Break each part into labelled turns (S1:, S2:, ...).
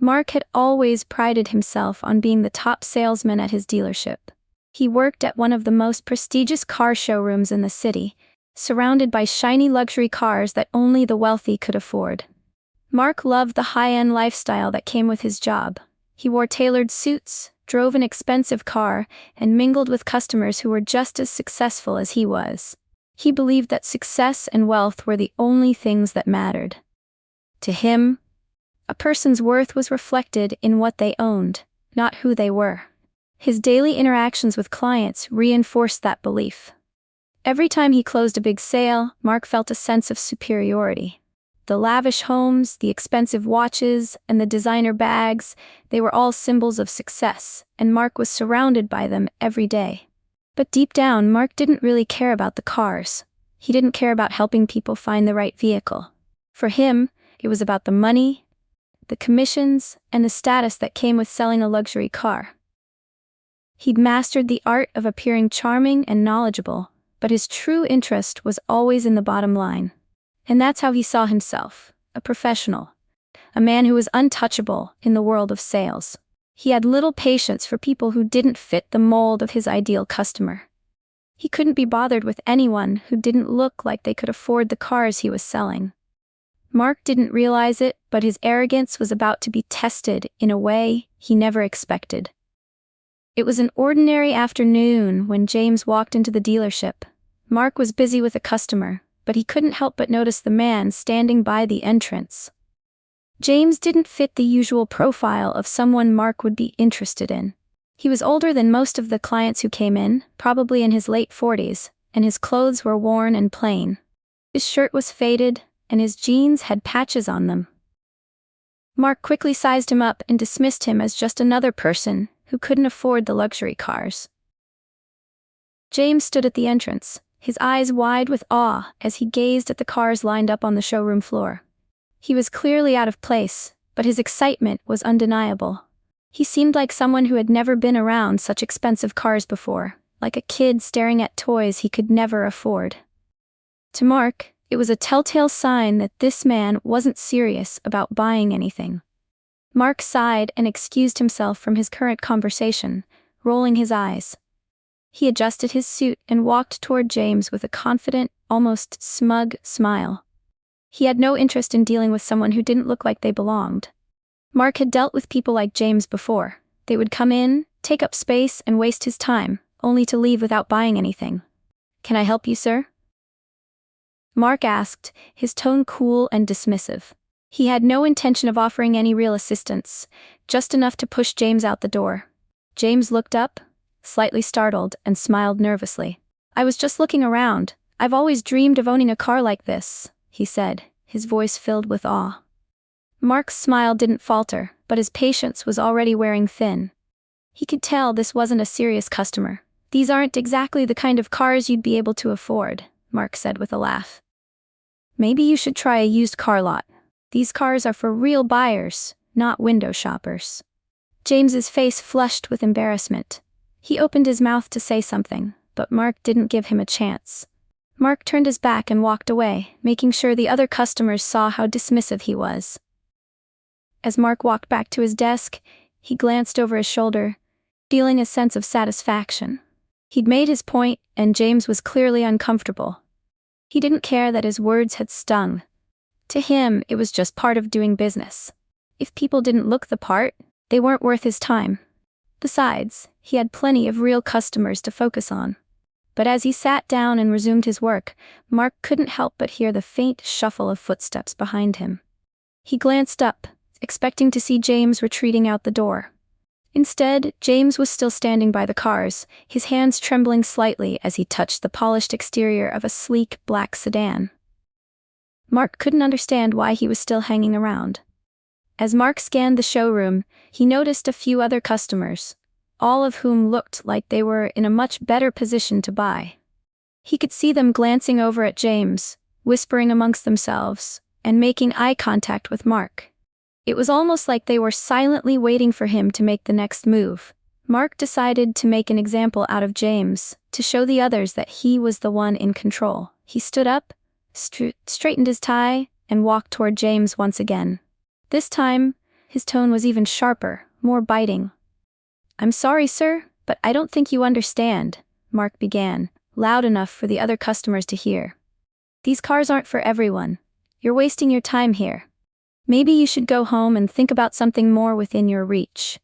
S1: Mark had always prided himself on being the top salesman at his dealership. He worked at one of the most prestigious car showrooms in the city, surrounded by shiny luxury cars that only the wealthy could afford. Mark loved the high-end lifestyle that came with his job. He wore tailored suits, drove an expensive car, and mingled with customers who were just as successful as he was. He believed that success and wealth were the only things that mattered. To him, a person's worth was reflected in what they owned, not who they were. His daily interactions with clients reinforced that belief. Every time he closed a big sale, Mark felt a sense of superiority. The lavish homes, the expensive watches, and the designer bags, they were all symbols of success, and Mark was surrounded by them every day. But deep down, Mark didn't really care about the cars. He didn't care about helping people find the right vehicle. For him, it was about the money, the commissions, and the status that came with selling a luxury car. He'd mastered the art of appearing charming and knowledgeable, but his true interest was always in the bottom line. And that's how he saw himself, a professional, a man who was untouchable in the world of sales. He had little patience for people who didn't fit the mold of his ideal customer. He couldn't be bothered with anyone who didn't look like they could afford the cars he was selling. Mark didn't realize it, but his arrogance was about to be tested in a way he never expected. It was an ordinary afternoon when James walked into the dealership. Mark was busy with a customer, but he couldn't help but notice the man standing by the entrance. James didn't fit the usual profile of someone Mark would be interested in. He was older than most of the clients who came in, probably in his late 40s, and his clothes were worn and plain. His shirt was faded, and his jeans had patches on them. Mark quickly sized him up and dismissed him as just another person who couldn't afford the luxury cars. James stood at the entrance, his eyes wide with awe as he gazed at the cars lined up on the showroom floor. He was clearly out of place, but his excitement was undeniable. He seemed like someone who had never been around such expensive cars before, like a kid staring at toys he could never afford. To Mark, it was a telltale sign that this man wasn't serious about buying anything. Mark sighed and excused himself from his current conversation, rolling his eyes. He adjusted his suit and walked toward James with a confident, almost smug smile. He had no interest in dealing with someone who didn't look like they belonged. Mark had dealt with people like James before. They would come in, take up space, and waste his time, only to leave without buying anything. "Can I help you, sir?" Mark asked, his tone cool and dismissive. He had no intention of offering any real assistance, just enough to push James out the door. James looked up, slightly startled, and smiled nervously. "I was just looking around. I've always dreamed of owning a car like this," he said, his voice filled with awe. Mark's smile didn't falter, but his patience was already wearing thin. He could tell this wasn't a serious customer. "These aren't exactly the kind of cars you'd be able to afford," Mark said with a laugh. "Maybe you should try a used car lot. These cars are for real buyers, not window shoppers." James's face flushed with embarrassment. He opened his mouth to say something, but Mark didn't give him a chance. Mark turned his back and walked away, making sure the other customers saw how dismissive he was. As Mark walked back to his desk, he glanced over his shoulder, feeling a sense of satisfaction. He'd made his point, and James was clearly uncomfortable. He didn't care that his words had stung. To him, it was just part of doing business. If people didn't look the part, they weren't worth his time. Besides, he had plenty of real customers to focus on. But as he sat down and resumed his work, Mark couldn't help but hear the faint shuffle of footsteps behind him. He glanced up, expecting to see James retreating out the door. Instead, James was still standing by the cars, his hands trembling slightly as he touched the polished exterior of a sleek black sedan. Mark couldn't understand why he was still hanging around. As Mark scanned the showroom, he noticed a few other customers, all of whom looked like they were in a much better position to buy. He could see them glancing over at James, whispering amongst themselves, and making eye contact with Mark. It was almost like they were silently waiting for him to make the next move. Mark decided to make an example out of James, to show the others that he was the one in control. He stood up, straightened his tie, and walked toward James once again. This time, His tone was even sharper, more biting. "I'm sorry, sir, but I don't think you understand," Mark began, loud enough for the other customers to hear. "These cars aren't for everyone. You're wasting your time here. Maybe you should go home and think about something more within your reach."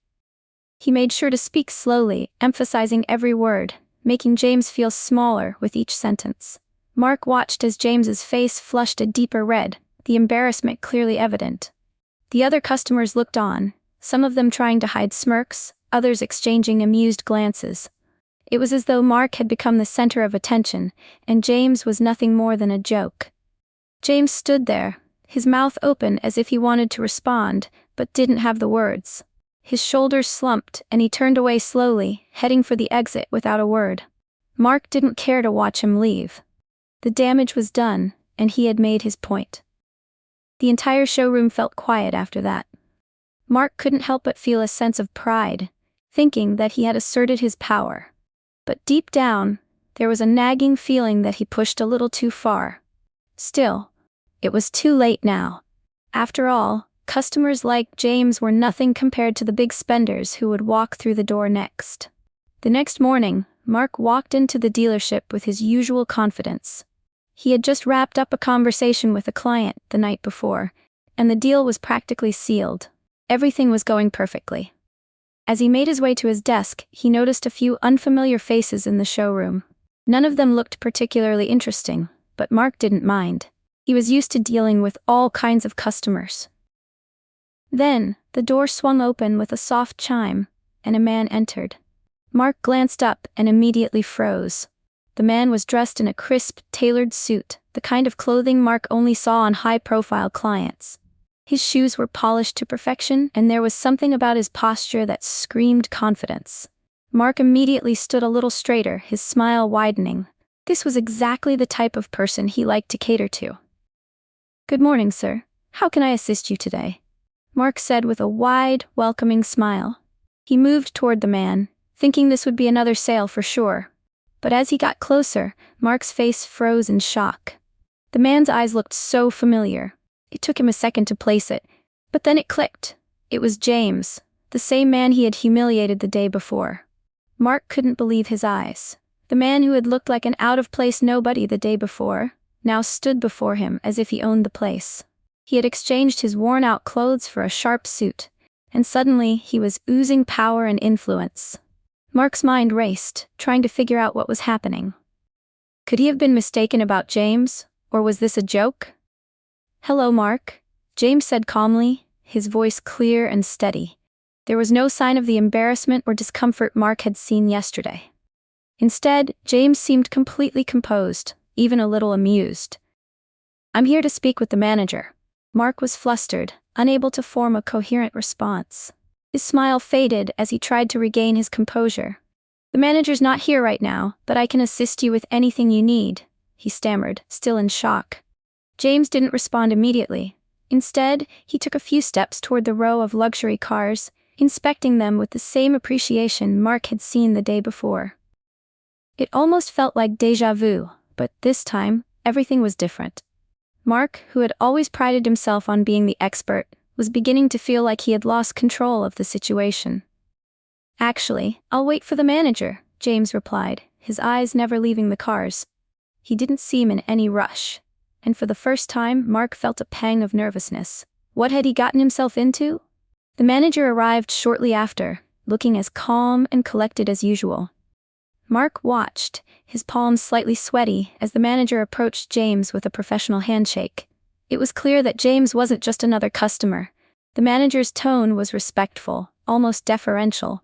S1: He made sure to speak slowly, emphasizing every word, making James feel smaller with each sentence. Mark watched as James's face flushed a deeper red, the embarrassment clearly evident. The other customers looked on, some of them trying to hide smirks, others exchanging amused glances. It was as though Mark had become the center of attention, and James was nothing more than a joke. James stood there, his mouth open as if he wanted to respond, but didn't have the words. His shoulders slumped, and he turned away slowly, heading for the exit without a word. Mark didn't care to watch him leave. The damage was done, and he had made his point. The entire showroom felt quiet after that. Mark couldn't help but feel a sense of pride, thinking that he had asserted his power. But deep down, there was a nagging feeling that he pushed a little too far. Still, it was too late now. After all, customers like James were nothing compared to the big spenders who would walk through the door next. The next morning, Mark walked into the dealership with his usual confidence. He had just wrapped up a conversation with a client the night before, and the deal was practically sealed. Everything was going perfectly. As he made his way to his desk, he noticed a few unfamiliar faces in the showroom. None of them looked particularly interesting, but Mark didn't mind. He was used to dealing with all kinds of customers. Then, the door swung open with a soft chime, and a man entered. Mark glanced up and immediately froze. The man was dressed in a crisp, tailored suit, the kind of clothing Mark only saw on high-profile clients. His shoes were polished to perfection, and there was something about his posture that screamed confidence. Mark immediately stood a little straighter, his smile widening. This was exactly the type of person he liked to cater to. "Good morning, sir. How can I assist you today?" Mark said with a wide, welcoming smile. He moved toward the man, thinking this would be another sale for sure. But as he got closer, Mark's face froze in shock. The man's eyes looked so familiar. It took him a second to place it, but then it clicked. It was James, the same man he had humiliated the day before. Mark couldn't believe his eyes. The man who had looked like an out-of-place nobody the day before, now stood before him as if he owned the place. He had exchanged his worn-out clothes for a sharp suit, and suddenly he was oozing power and influence. Mark's mind raced, trying to figure out what was happening. Could he have been mistaken about James, or was this a joke? "Hello, Mark," James said calmly, his voice clear and steady. There was no sign of the embarrassment or discomfort Mark had seen yesterday. Instead, James seemed completely composed, even a little amused. "I'm here to speak with the manager." Mark was flustered, unable to form a coherent response. His smile faded as he tried to regain his composure. "The manager's not here right now, but I can assist you with anything you need," he stammered, still in shock. James didn't respond immediately. Instead, he took a few steps toward the row of luxury cars, inspecting them with the same appreciation Mark had seen the day before. It almost felt like déjà vu, but this time, everything was different. Mark, who had always prided himself on being the expert, was beginning to feel like he had lost control of the situation. "Actually, I'll wait for the manager," James replied, his eyes never leaving the cars. He didn't seem in any rush, and for the first time Mark felt a pang of nervousness. What had he gotten himself into? The manager arrived shortly after, looking as calm and collected as usual. Mark watched, his palms slightly sweaty, as the manager approached James with a professional handshake. It was clear that James wasn't just another customer. The manager's tone was respectful, almost deferential.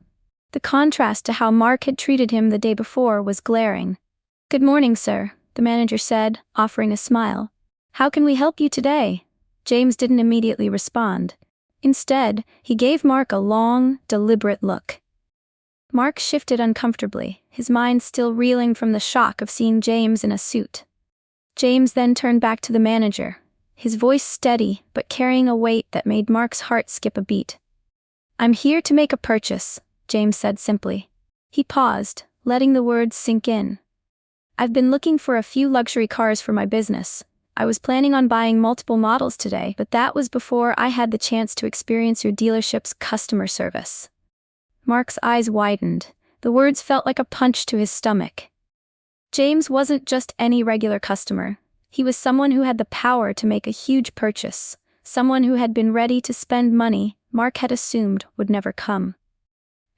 S1: The contrast to how Mark had treated him the day before was glaring. "Good morning, sir," the manager said, offering a smile. "How can we help you today?" James didn't immediately respond. Instead, he gave Mark a long, deliberate look. Mark shifted uncomfortably, his mind still reeling from the shock of seeing James in a suit. James then turned back to the manager, his voice steady but carrying a weight that made Mark's heart skip a beat. "I'm here to make a purchase," James said simply. He paused, letting the words sink in. "I've been looking for a few luxury cars for my business. I was planning on buying multiple models today, but that was before I had the chance to experience your dealership's customer service." Mark's eyes widened. The words felt like a punch to his stomach. James wasn't just any regular customer. He was someone who had the power to make a huge purchase, someone who had been ready to spend money Mark had assumed would never come.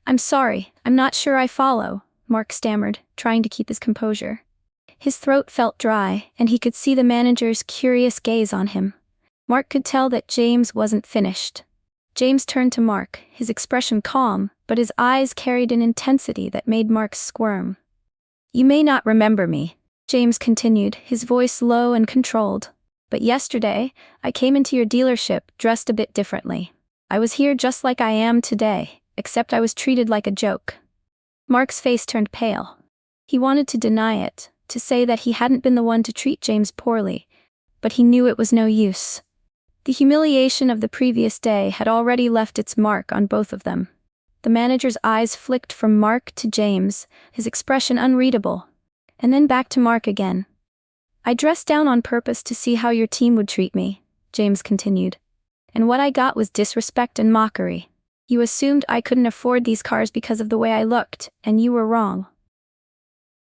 S1: "I'm sorry, I'm not sure I follow," Mark stammered, trying to keep his composure. His throat felt dry, and he could see the manager's curious gaze on him. Mark could tell that James wasn't finished. James turned to Mark, his expression calm, but his eyes carried an intensity that made Mark squirm. "You may not remember me," James continued, his voice low and controlled. "But yesterday, I came into your dealership dressed a bit differently. I was here just like I am today, except I was treated like a joke." Mark's face turned pale. He wanted to deny it, to say that he hadn't been the one to treat James poorly, but he knew it was no use. The humiliation of the previous day had already left its mark on both of them. The manager's eyes flicked from Mark to James, his expression unreadable, and then back to Mark again. "I dressed down on purpose to see how your team would treat me," James continued. "And what I got was disrespect and mockery. You assumed I couldn't afford these cars because of the way I looked, and you were wrong."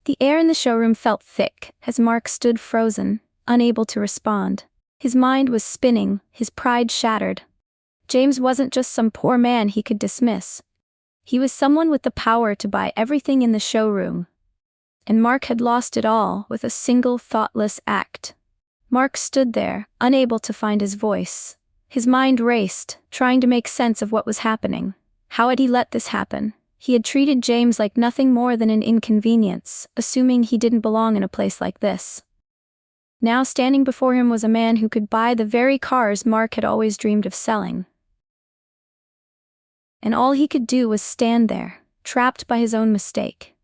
S1: The air in the showroom felt thick as Mark stood frozen, unable to respond. His mind was spinning, his pride shattered. James wasn't just some poor man he could dismiss. He was someone with the power to buy everything in the showroom. And Mark had lost it all with a single thoughtless act. Mark stood there, unable to find his voice. His mind raced, trying to make sense of what was happening. How had he let this happen? He had treated James like nothing more than an inconvenience, assuming he didn't belong in a place like this. Now standing before him was a man who could buy the very cars Mark had always dreamed of selling. And all he could do was stand there, trapped by his own mistake.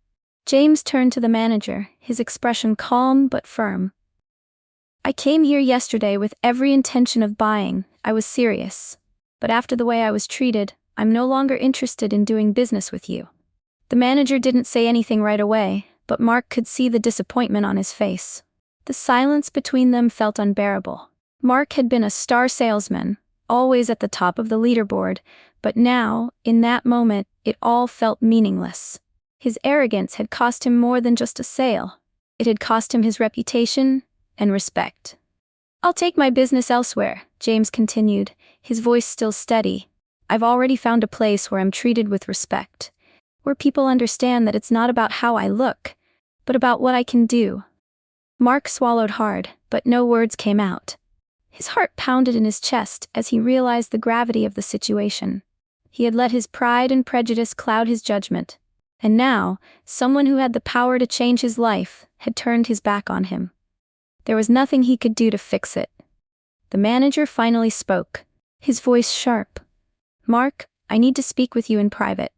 S1: James turned to the manager, his expression calm but firm. "I came here yesterday with every intention of buying. I was serious. But after the way I was treated, I'm no longer interested in doing business with you." The manager didn't say anything right away, but Mark could see the disappointment on his face. The silence between them felt unbearable. Mark had been a star salesman, always at the top of the leaderboard, but now, in that moment, it all felt meaningless. His arrogance had cost him more than just a sale. It had cost him his reputation and respect. "I'll take my business elsewhere," James continued, his voice still steady. "I've already found a place where I'm treated with respect, where people understand that it's not about how I look, but about what I can do." Mark swallowed hard, but no words came out. His heart pounded in his chest as he realized the gravity of the situation. He had let his pride and prejudice cloud his judgment, and now, someone who had the power to change his life had turned his back on him. There was nothing he could do to fix it. The manager finally spoke, his voice sharp. "Mark, I need to speak with you in private."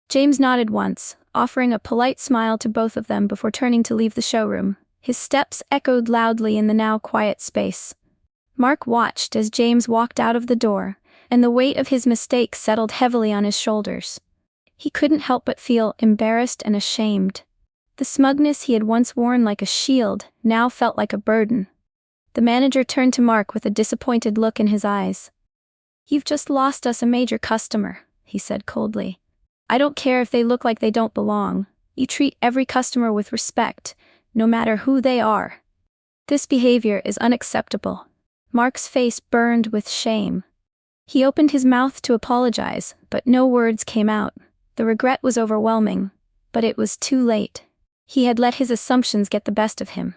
S1: James nodded once, offering a polite smile to both of them before turning to leave the showroom. His steps echoed loudly in the now quiet space. Mark watched as James walked out of the door, and the weight of his mistake settled heavily on his shoulders. He couldn't help but feel embarrassed and ashamed. The smugness he had once worn like a shield now felt like a burden. The manager turned to Mark with a disappointed look in his eyes. "You've just lost us a major customer," he said coldly. "I don't care if they look like they don't belong. You treat every customer with respect, no matter who they are. This behavior is unacceptable." Mark's face burned with shame. He opened his mouth to apologize, but no words came out. The regret was overwhelming, but it was too late. He had let his assumptions get the best of him.